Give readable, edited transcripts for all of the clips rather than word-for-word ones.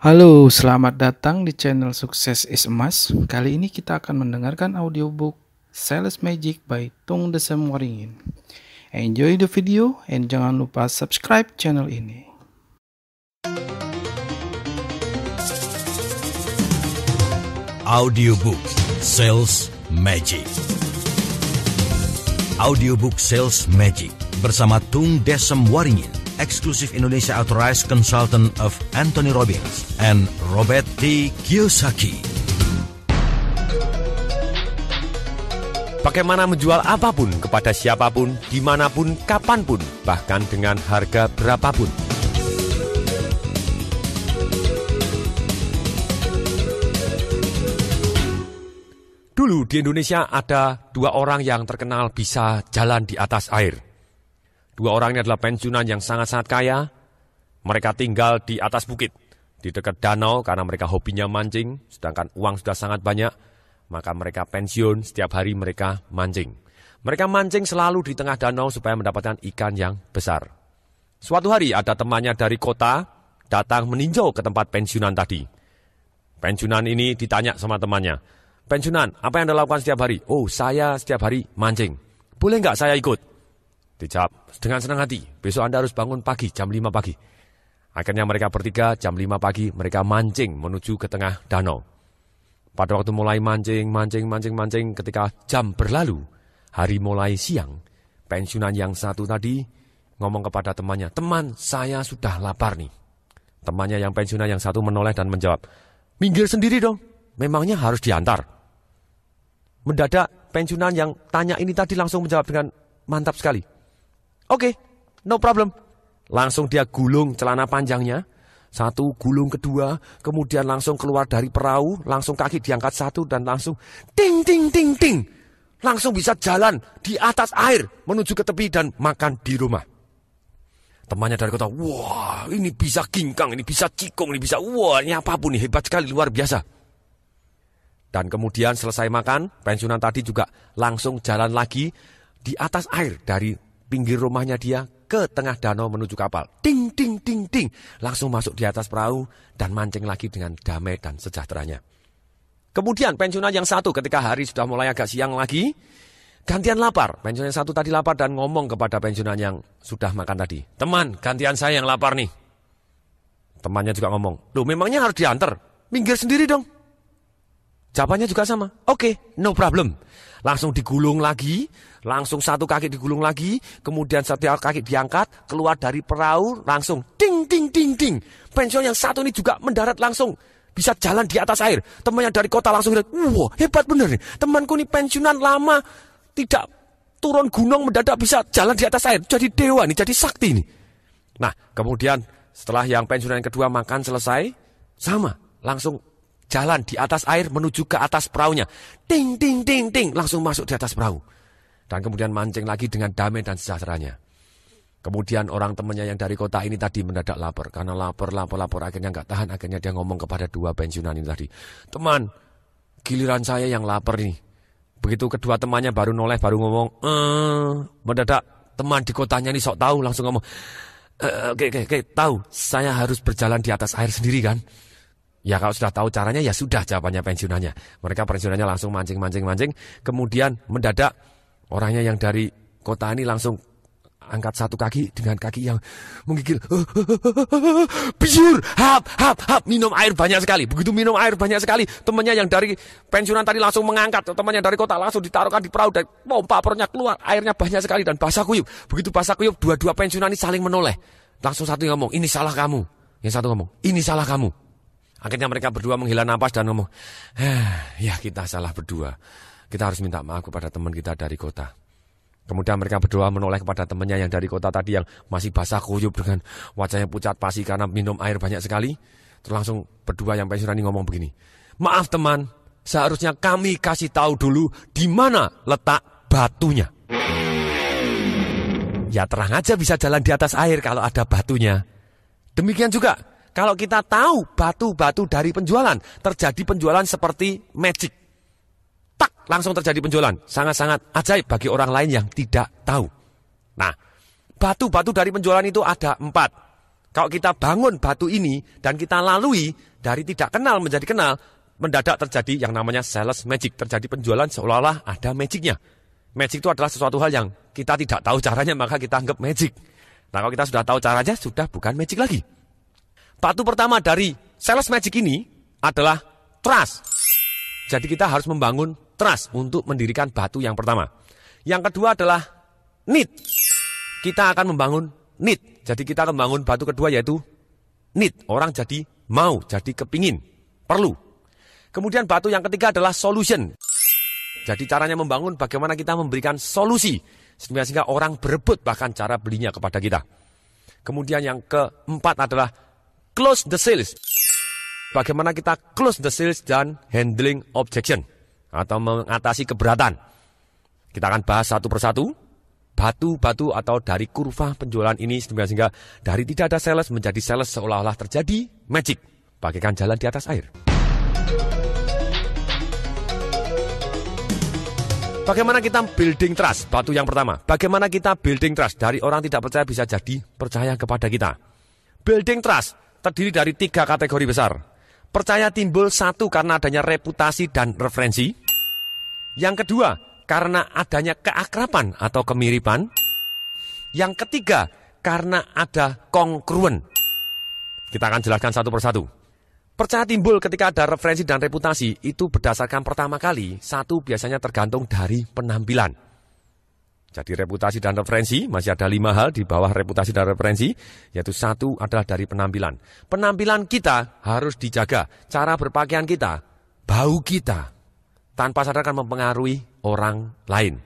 Halo, selamat datang di channel Sukses is Emas. Kali ini kita akan mendengarkan audiobook Sales Magic by Tung Desem Waringin. Enjoy the video and jangan lupa subscribe channel ini. Audiobook Sales Magic. Audiobook Sales Magic bersama Tung Desem Waringin, eksklusif Indonesia Authorized Consultant of Anthony Robbins and Robert T. Kiyosaki. Bagaimana menjual apapun kepada siapapun, dimanapun, kapanpun, bahkan dengan harga berapapun. Dulu di Indonesia ada dua orang yang terkenal bisa jalan di atas air. Dua orang ini adalah pensiunan yang sangat-sangat kaya. Mereka tinggal di atas bukit, di dekat danau karena mereka hobinya mancing, sedangkan uang sudah sangat banyak. Maka mereka pensiun, setiap hari mereka mancing. Mereka mancing selalu di tengah danau supaya mendapatkan ikan yang besar. Suatu hari ada temannya dari kota datang meninjau ke tempat pensiunan tadi. Pensiunan ini ditanya sama temannya, "Pensiunan, apa yang Anda lakukan setiap hari?" "Oh, saya setiap hari mancing." "Boleh nggak saya ikut?" Dijawab, "Dengan senang hati, besok Anda harus bangun pagi, jam 5 pagi. Akhirnya mereka bertiga, jam 5 pagi, mereka mancing menuju ke tengah danau. Pada waktu mulai mancing, ketika jam berlalu, hari mulai siang, pensiunan yang satu tadi ngomong kepada temannya, "Teman, saya sudah lapar nih." Temannya yang pensiunan yang satu menoleh dan menjawab, "Minggir sendiri dong, memangnya harus diantar." Mendadak pensiunan yang tanya ini tadi langsung menjawab dengan mantap sekali. "Oke, no problem." Langsung dia gulung celana panjangnya, satu gulung kedua, kemudian langsung keluar dari perahu, langsung kaki diangkat satu dan langsung ting ting ting ting. Langsung bisa jalan di atas air menuju ke tepi dan makan di rumah. Temannya dari kota, "Wah, ini bisa ginkang, ini bisa cikung, ini bisa, wah, ini apapun, ini hebat sekali, luar biasa." Dan kemudian selesai makan, pensiunan tadi juga langsung jalan lagi di atas air dari pinggir rumahnya dia ke tengah danau menuju kapal. Ting, ting, ting, ting. Langsung masuk di atas perahu dan mancing lagi dengan damai dan sejahteranya. Kemudian pensiunan yang satu ketika hari sudah mulai agak siang lagi, gantian lapar. Pensiunan yang satu tadi lapar dan ngomong kepada pensiunan yang sudah makan tadi, "Teman, gantian saya yang lapar nih." Temannya juga ngomong, "Loh, memangnya harus diantar? Minggir sendiri dong." Jawabannya juga sama, "Oke, no problem." Langsung digulung lagi, langsung satu kaki digulung lagi, kemudian setiap kaki diangkat, keluar dari perahu, langsung ting, ting, ting, ting. Pensiun yang satu ini juga mendarat langsung, bisa jalan di atas air. Temannya dari kota langsung bilang, "Wah, hebat bener nih. Temanku ini pensiunan lama, tidak turun gunung mendadak bisa jalan di atas air. Jadi dewa nih, jadi sakti nih." Nah, kemudian setelah yang pensiunan yang kedua makan selesai, sama, langsung jalan di atas air menuju ke atas perahunya. Ting, ting, ting, ting. Langsung masuk di atas perahu. Dan kemudian mancing lagi dengan damai dan sejahteranya. Kemudian orang temannya yang dari kota ini tadi mendadak lapar. Karena lapar. Akhirnya nggak tahan. Akhirnya dia ngomong kepada dua pensiunan ini tadi, "Teman, giliran saya yang lapar nih." Begitu kedua temannya baru noleh, baru ngomong, mendadak teman di kotanya ini sok tahu. Langsung ngomong, Oke, tahu. Saya harus berjalan di atas air sendiri kan?" Ya kalau sudah tahu caranya ya sudah, jawabannya pensiunannya. Mereka pensiunannya langsung mancing. Kemudian mendadak orangnya yang dari kota ini langsung angkat satu kaki dengan kaki yang menggigil. Biur, hap, minum air banyak sekali. Begitu minum air banyak sekali, temannya yang dari pensiunan tadi langsung mengangkat. Temannya dari kota langsung ditaruhkan di perahu dan pompa perutnya keluar. Airnya banyak sekali dan basah kuyup. Begitu basah kuyup, dua-dua pensiunan ini saling menoleh. Langsung satu yang ngomong, "Ini salah kamu." Yang satu ngomong, "Ini salah kamu." Akhirnya mereka berdua menghela napas dan ngomong, "Ya kita salah berdua. Kita harus minta maaf kepada teman kita dari kota." Kemudian mereka berdua menoleh kepada temannya yang dari kota tadi yang masih basah kuyup dengan wajahnya pucat pasi karena minum air banyak sekali. Terus langsung berdua yang pensiunan ini ngomong begini, "Maaf teman, seharusnya kami kasih tahu dulu di mana letak batunya." Ya terang aja bisa jalan di atas air kalau ada batunya. Demikian juga kalau kita tahu batu-batu dari penjualan, terjadi penjualan seperti magic. Tak, langsung terjadi penjualan. Sangat-sangat ajaib bagi orang lain yang tidak tahu. Nah, batu-batu dari penjualan itu ada 4. Kalau kita bangun batu ini dan kita lalui dari tidak kenal menjadi kenal, mendadak terjadi yang namanya sales magic. Terjadi penjualan seolah-olah ada magicnya. Magic itu adalah sesuatu hal yang kita tidak tahu caranya, maka kita anggap magic. Nah, kalau kita sudah tahu caranya, sudah bukan magic lagi. Batu pertama dari sales magic ini adalah trust. Jadi kita harus membangun trust untuk mendirikan batu yang pertama. Yang kedua adalah need. Kita akan membangun need. Jadi kita akan membangun batu kedua yaitu need. Orang jadi mau, jadi kepingin, perlu. Kemudian batu yang ketiga adalah solution. Jadi caranya membangun bagaimana kita memberikan solusi. Sehingga orang berebut bahkan cara belinya kepada kita. Kemudian yang keempat adalah close the sales. Bagaimana kita close the sales dan handling objection. Atau mengatasi keberatan. Kita akan bahas satu persatu. Batu-batu atau dari kurva penjualan ini sehingga dari tidak ada sales menjadi sales seolah-olah terjadi magic. Bagaikan jalan di atas air. Bagaimana kita building trust? Batu yang pertama. Bagaimana kita building trust? Dari orang tidak percaya bisa jadi percaya kepada kita. Building trust terdiri dari 3 kategori besar. Percaya timbul 1 karena adanya reputasi dan referensi. Yang kedua, karena adanya keakraban atau kemiripan. Yang ketiga, karena ada kongruen. Kita akan jelaskan satu persatu. Percaya timbul ketika ada referensi dan reputasi itu berdasarkan pertama kali, satu biasanya tergantung dari penampilan. Jadi reputasi dan referensi, masih ada 5 hal di bawah reputasi dan referensi, yaitu 1 adalah dari penampilan. Penampilan kita harus dijaga, cara berpakaian kita, bau kita, tanpa sadar akan mempengaruhi orang lain.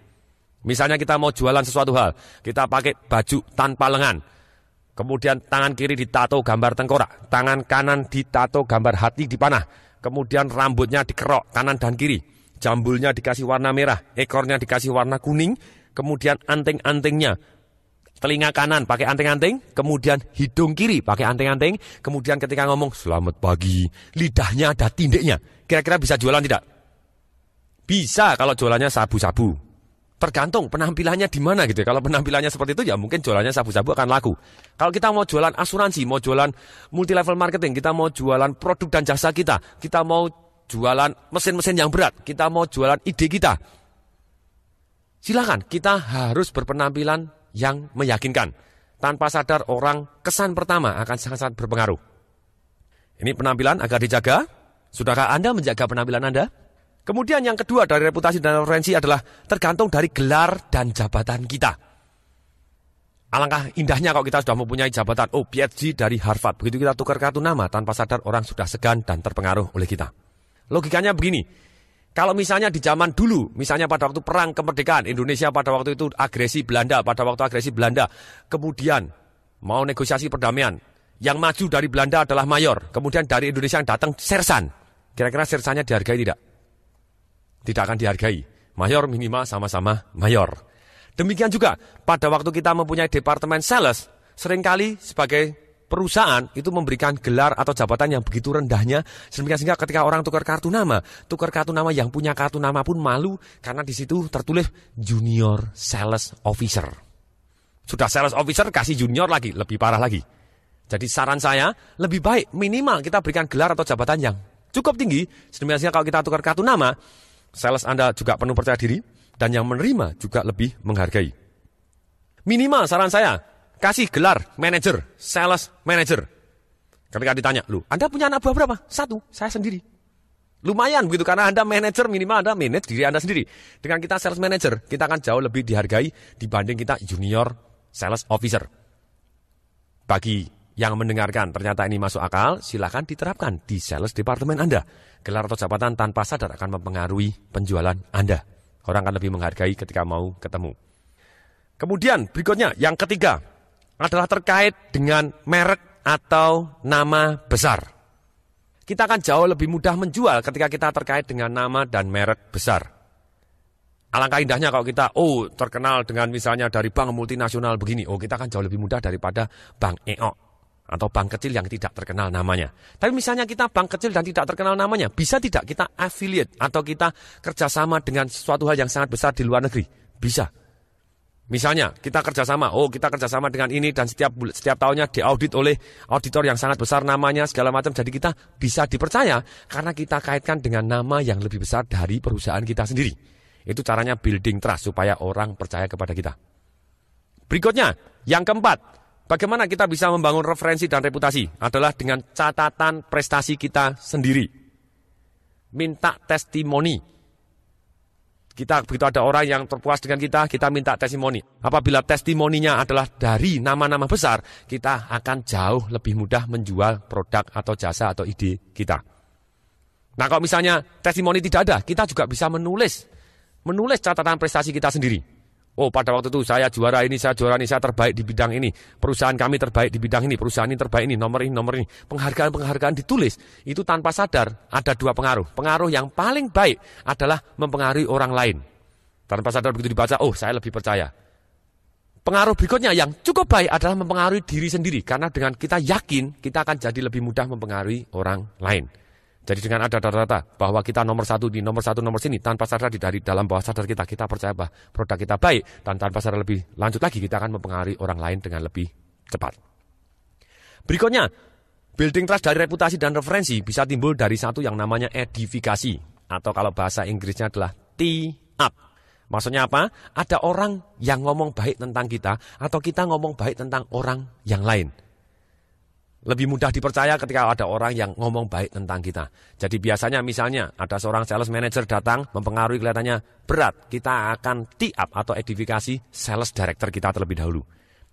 Misalnya kita mau jualan sesuatu hal, kita pakai baju tanpa lengan. Kemudian tangan kiri ditato gambar tengkorak, tangan kanan ditato gambar hati dipanah. Kemudian rambutnya dikerok kanan dan kiri, jambulnya dikasih warna merah, ekornya dikasih warna kuning. Kemudian anting-antingnya, telinga kanan pakai anting-anting, kemudian hidung kiri pakai anting-anting. Kemudian ketika ngomong selamat pagi, lidahnya ada tindiknya. Kira-kira bisa jualan tidak? Bisa kalau jualannya sabu-sabu. Tergantung penampilannya di mana gitu. Kalau penampilannya seperti itu ya mungkin jualannya sabu-sabu akan laku. Kalau kita mau jualan asuransi, mau jualan multi level marketing, kita mau jualan produk dan jasa kita mau jualan mesin-mesin yang berat, kita mau jualan ide kita. Silakan, kita harus berpenampilan yang meyakinkan. Tanpa sadar orang kesan pertama akan sangat-sangat berpengaruh. Ini penampilan agar dijaga. Sudahkah Anda menjaga penampilan Anda? Kemudian yang kedua dari reputasi dan referensi adalah tergantung dari gelar dan jabatan kita. Alangkah indahnya kalau kita sudah mempunyai jabatan, PhD dari Harvard. Begitu kita tukar kartu nama, tanpa sadar orang sudah segan dan terpengaruh oleh kita. Logikanya begini. Kalau misalnya di zaman dulu, misalnya pada waktu perang kemerdekaan, Indonesia pada waktu itu agresi Belanda, kemudian mau negosiasi perdamaian. Yang maju dari Belanda adalah mayor, kemudian dari Indonesia yang datang sersan. Kira-kira sersannya dihargai tidak? Tidak akan dihargai. Mayor minimal sama-sama mayor. Demikian juga, pada waktu kita mempunyai departemen sales, seringkali sebagai perusahaan itu memberikan gelar atau jabatan yang begitu rendahnya sehingga ketika orang tukar kartu nama yang punya kartu nama pun malu karena di situ tertulis junior sales officer. Sudah sales officer kasih junior lagi, lebih parah lagi. Jadi saran saya lebih baik minimal kita berikan gelar atau jabatan yang cukup tinggi sehingga kalau kita tukar kartu nama, sales Anda juga penuh percaya diri dan yang menerima juga lebih menghargai. Minimal saran saya kasih gelar manager, sales manager. Ketika ditanya, Anda punya anak buah berapa? 1, saya sendiri. Lumayan begitu, karena Anda manager, minimal Anda manage diri Anda sendiri. Dengan kita sales manager, kita akan jauh lebih dihargai dibanding kita junior sales officer. Bagi yang mendengarkan, ternyata ini masuk akal, silakan diterapkan di sales departemen Anda. Gelar atau jabatan tanpa sadar akan mempengaruhi penjualan Anda. Orang akan lebih menghargai ketika mau ketemu. Kemudian berikutnya, yang ketiga, adalah terkait dengan merek atau nama besar. Kita akan jauh lebih mudah menjual ketika kita terkait dengan nama dan merek besar. Alangkah indahnya kalau kita, terkenal dengan misalnya dari bank multinasional begini, kita akan jauh lebih mudah daripada bank EO atau bank kecil yang tidak terkenal namanya. Tapi misalnya kita bank kecil dan tidak terkenal namanya, bisa tidak kita affiliate atau kita kerjasama dengan sesuatu hal yang sangat besar di luar negeri? Bisa. Misalnya, kita kerjasama dengan ini dan setiap tahunnya diaudit oleh auditor yang sangat besar namanya, segala macam. Jadi kita bisa dipercaya karena kita kaitkan dengan nama yang lebih besar dari perusahaan kita sendiri. Itu caranya building trust supaya orang percaya kepada kita. Berikutnya, yang keempat, bagaimana kita bisa membangun referensi dan reputasi adalah dengan catatan prestasi kita sendiri. Minta testimoni. Kita begitu ada orang yang terpuas dengan kita minta testimoni. Apabila testimoninya adalah dari nama-nama besar, kita akan jauh lebih mudah menjual produk atau jasa atau ide kita. Nah, kalau misalnya testimoni tidak ada, kita juga bisa menulis catatan prestasi kita sendiri. Oh, pada waktu itu saya juara ini, saya terbaik di bidang ini. Perusahaan kami terbaik di bidang ini, perusahaan ini terbaik ini, nomor ini. Penghargaan ditulis. Itu tanpa sadar ada dua pengaruh. Pengaruh yang paling baik adalah mempengaruhi orang lain. Tanpa sadar begitu dibaca, oh saya lebih percaya. Pengaruh berikutnya yang cukup baik adalah mempengaruhi diri sendiri. Karena dengan kita yakin, kita akan jadi lebih mudah mempengaruhi orang lain. Jadi dengan ada data-data bahwa kita nomor satu sini, tanpa sadar dari dalam bawah sadar kita percaya bahwa produk kita baik, dan tanpa sadar lebih lanjut lagi kita akan mempengaruhi orang lain dengan lebih cepat. Berikutnya, building trust dari reputasi dan referensi bisa timbul dari satu yang namanya edifikasi, atau kalau bahasa Inggrisnya adalah tee up. Maksudnya apa? Ada orang yang ngomong baik tentang kita, atau kita ngomong baik tentang orang yang lain. Lebih mudah dipercaya ketika ada orang yang ngomong baik tentang kita. Jadi biasanya misalnya ada seorang sales manager datang mempengaruhi kelihatannya berat. Kita akan tee up atau edifikasi sales director kita terlebih dahulu.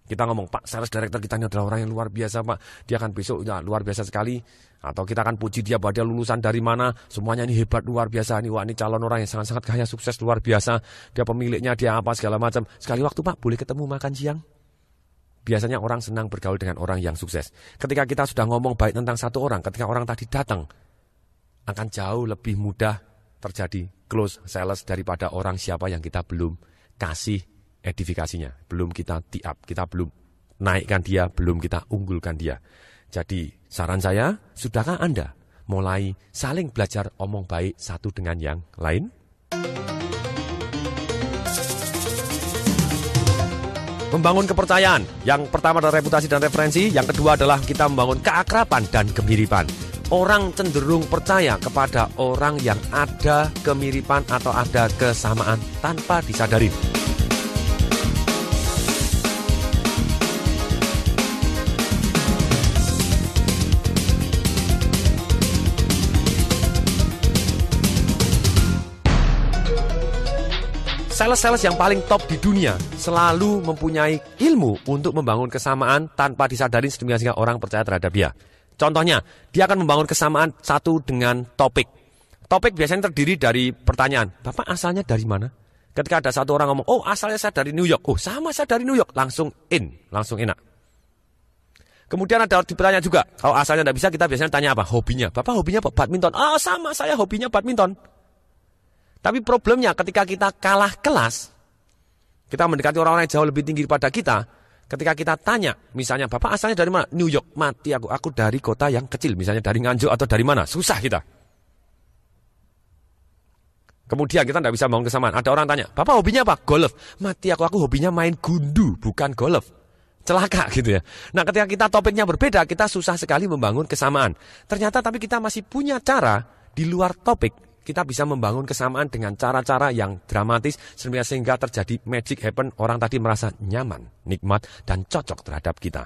Kita ngomong, Pak, sales director kita ini adalah orang yang luar biasa, Pak. Dia akan besok luar biasa sekali. Atau kita akan puji dia bahwa dia lulusan dari mana. Semuanya ini hebat, luar biasa. Wah, ini calon orang yang sangat-sangat kaya, sukses, luar biasa. Dia pemiliknya, dia apa, segala macam. Sekali waktu, Pak, boleh ketemu makan siang? Biasanya orang senang bergaul dengan orang yang sukses. Ketika kita sudah ngomong baik tentang satu orang, ketika orang tadi datang, akan jauh lebih mudah terjadi close sales daripada orang siapa yang kita belum kasih edifikasinya. Belum kita tee up, kita belum naikkan dia, belum kita unggulkan dia. Jadi saran saya, sudahkah Anda mulai saling belajar omong baik satu dengan yang lain? Membangun kepercayaan. Yang pertama adalah reputasi dan referensi. Yang kedua adalah kita membangun keakraban dan kemiripan. Orang cenderung percaya kepada orang yang ada kemiripan atau ada kesamaan tanpa disadari. Sales-sales yang paling top di dunia selalu mempunyai ilmu untuk membangun kesamaan tanpa disadari sehingga orang percaya terhadap dia. Contohnya, dia akan membangun kesamaan satu dengan topik. Topik biasanya terdiri dari pertanyaan, Bapak asalnya dari mana? Ketika ada satu orang ngomong, oh asalnya saya dari New York. Oh sama saya dari New York. Langsung enak. Kemudian ada ditanya juga, kalau asalnya tidak bisa kita biasanya tanya apa? Hobinya. Bapak hobinya apa? Badminton. Ah sama saya hobinya badminton. Tapi problemnya ketika kita kalah kelas, kita mendekati orang-orang yang jauh lebih tinggi daripada kita, ketika kita tanya, misalnya, Bapak asalnya dari mana? New York. Mati aku dari kota yang kecil, misalnya dari Nganjuk atau dari mana? Susah kita. Kemudian kita tidak bisa membangun kesamaan. Ada orang tanya, Bapak hobinya apa? Golf. Mati aku hobinya main gundu, bukan golf. Celaka gitu ya. Nah ketika kita topiknya berbeda, kita susah sekali membangun kesamaan. Ternyata tapi kita masih punya cara di luar topik. Kita bisa membangun kesamaan dengan cara-cara yang dramatis sehingga terjadi magic happen. Orang tadi merasa nyaman, nikmat, dan cocok terhadap kita.